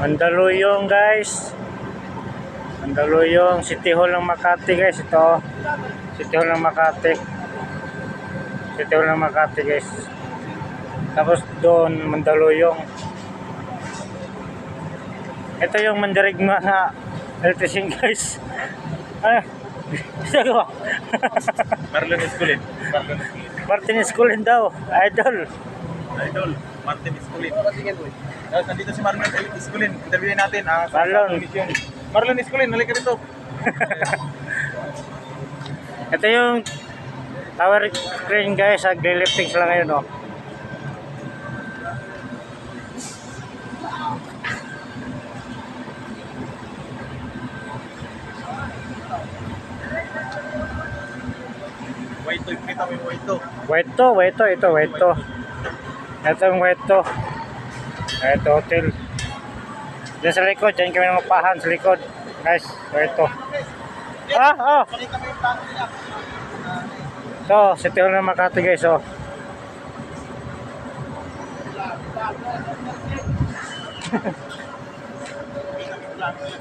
Mandaluyong guys. Mandaluyong, City Hall ng Makati guys. Ito, City Hall ng Makati. City Hall ng Makati guys. Tapos doon, Mandaluyong. Ito yung mandirigma na LTC guys. Ano? Sago. Marlon Esculin. Martin Esculin daw. Idol. Martin Esculin. Tapos nandito si Marlon Esculin. Interviewin natin. Marlon Esculin, halika dito. Ito yung tower crane guys. Naglilifting sila ngayon, oh. Waito, ipakita mo yung Waito. Ito yung Waito. Ito hotel. Diyan sa likod, dyan kami nangupahan sa likod. Guys, Waito. Oh. Pakita mo yung plano nila. Ito, City Hall ng Makati guys, oh.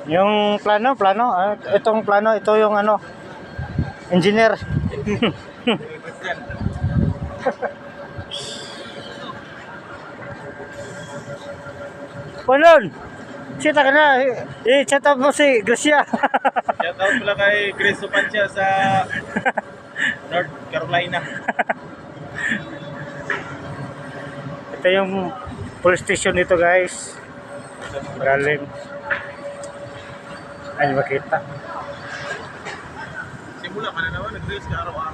Yung plano. Itong plano, ito yung ano, engineer. Panon! Sita ka na. I-chat up mo si Gracia. Shoutout pala kay Chris Supancia sa North Carolina. Ito yung police station dito guys. Galing. Ay, makita. Simula ka na naman, nag-race ka araw-araw.